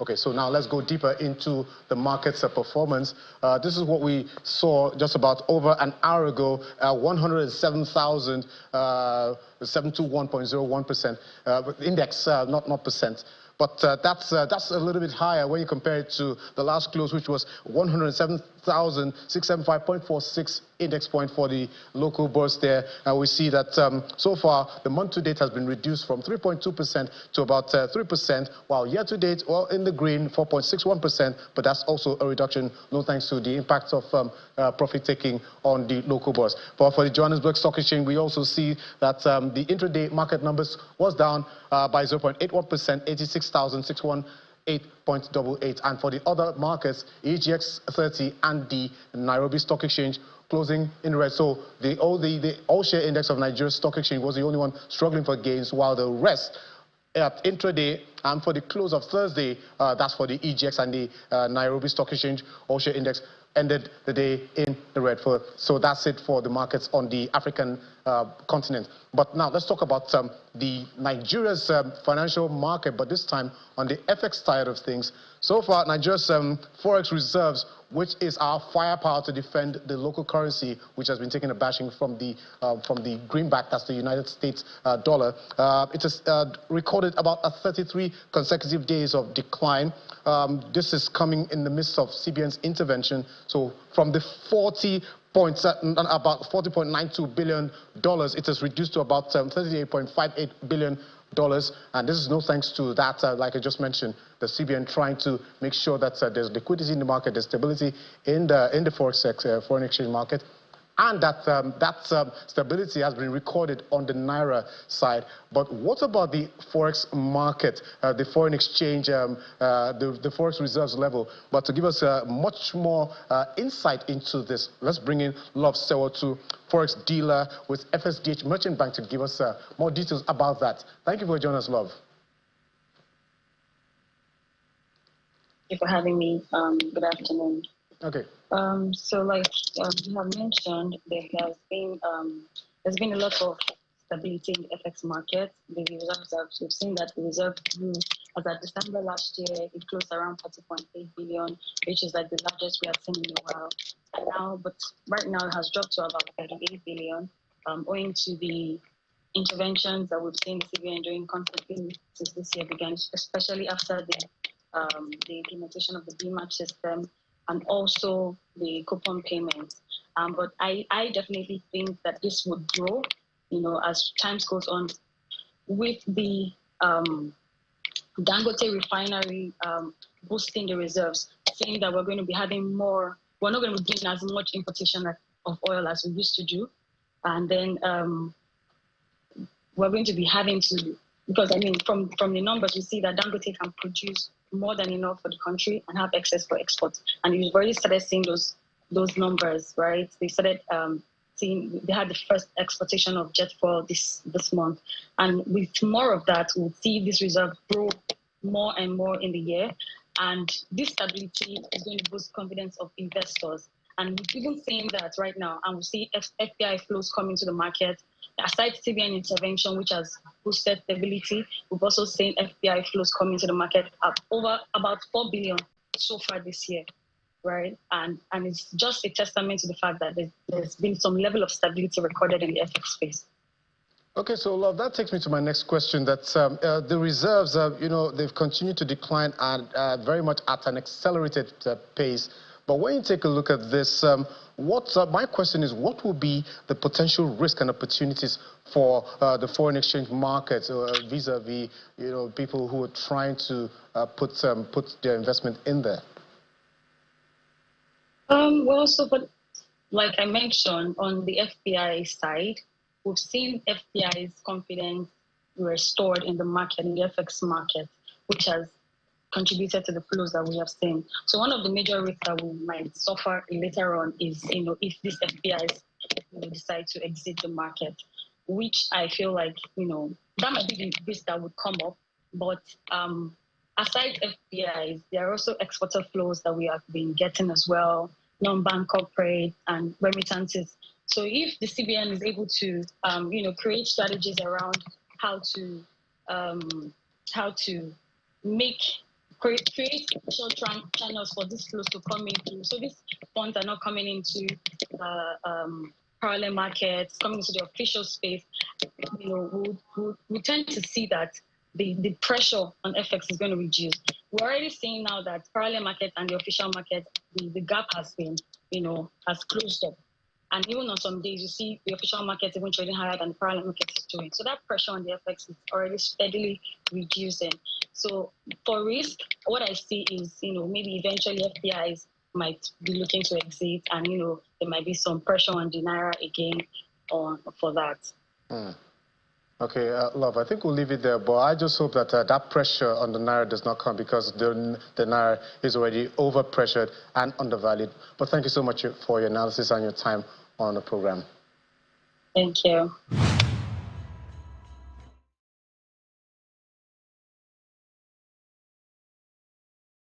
Okay, so now let's go deeper into the market's performance. This is what we saw just about over an hour ago, 107,000, 721.01%. Index, not percent. But that's a little bit higher when you compare it to the last close, which was 107,675.46 index point for the local bourse there. And we see that so far the month to date has been reduced from 3.2% to about 3%, while year to date, well, in the green, 4.61%. But that's also a reduction, no thanks to the impact of profit taking on the local bourse. But for the Johannesburg Stock Exchange, we also see that the intraday market numbers was down by 0.81%, 86,618.88. And for the other markets, EGX 30 and the Nairobi Stock Exchange closing in red. So the all-share index of Nigeria Stock Exchange was the only one struggling for gains, while the rest at intraday and for the close of Thursday, that's for the EGX and the Nairobi Stock Exchange all-share index, ended the day in the red. So that's it for the markets on the African continent. But now let's talk about the Nigeria's financial market, but this time on the FX side of things. So far, Nigeria's Forex reserves, which is our firepower to defend the local currency, which has been taking a bashing from the greenback, that's the United States dollar. It has recorded about 33 consecutive days of decline. This is coming in the midst of CBN's intervention. So from the about $40.92 billion, it has reduced to about $38.58 billion. And this is no thanks to that, like I just mentioned, the CBN trying to make sure that there's liquidity in the market, there's stability in the Forex foreign exchange market, and that stability has been recorded on the Naira side. But what about the Forex market, the foreign exchange, the Forex reserves level? But to give us much more insight into this, let's bring in Love Sewotu, Forex dealer with FSDH Merchant Bank, to give us more details about that. Thank you for joining us, Love. Thank you for having me. Good afternoon. Okay. So like you have mentioned, there's been a lot of stability in the FX market. The reserves, we've seen that the reserve grew as at December last year. It closed around 40.8 billion, which is like the largest we have seen in a while. And now, but right now it has dropped to about 38 billion, owing to the interventions that we've seen the CBN doing constantly since this year began, especially after the implementation of the BMAT system, and also the coupon payments. But I definitely think that this would grow, as time goes on, with the Dangote refinery boosting the reserves, saying that we're going to be having more, we're not going to be doing as much importation of oil as we used to do. And then we're going to be having to, because I mean, from the numbers, we see that Dangote can produce more than enough for the country and have excess for exports. And we've already started seeing those numbers, right? They started seeing, they had the first exportation of jet fuel this month. And with more of that, we'll see this reserve grow more and more in the year. And this stability is going to boost confidence of investors. And we've even seen that right now, and we see FPI flows coming to the market. Aside CBN intervention, which has boosted stability, we've also seen FPI flows coming to the market at over about 4 billion so far this year, right? And it's just a testament to the fact that there's been some level of stability recorded in the FX space. Okay, so Love, that takes me to my next question. That the reserves, they've continued to decline at very much at an accelerated pace. But when you take a look at this, my question is, what will be the potential risk and opportunities for the foreign exchange market vis-a-vis, people who are trying to put their investment in there? But like I mentioned, on the FPI side, we've seen FPI's confidence restored in the market, in the FX market, which has contributed to the flows that we have seen. So one of the major risks that we might suffer later on is, if these FPIs decide to exit the market, which I feel like, that might be the risk that would come up. But aside FPIs, there are also exporter flows that we have been getting as well, non-bank corporate and remittances. So if the CBN is able to, create strategies around how to make create short channels for these flows to come into. So these funds are not coming into parallel markets, coming into the official space. We tend to see that the pressure on FX is going to reduce. We're already seeing now that parallel market and the official market, the gap has been, has closed up. And even on some days, you see the official market even trading higher than the parallel market is doing. So that pressure on the FX is already steadily reducing. So for risk, what I see is, maybe eventually FPIs might be looking to exit, and there might be some pressure on the naira again for that. Okay, Love, I think we'll leave it there, but I just hope that that pressure on the naira does not come, because the naira is already over-pressured and undervalued. But thank you so much for your analysis and your time on the program. Thank you.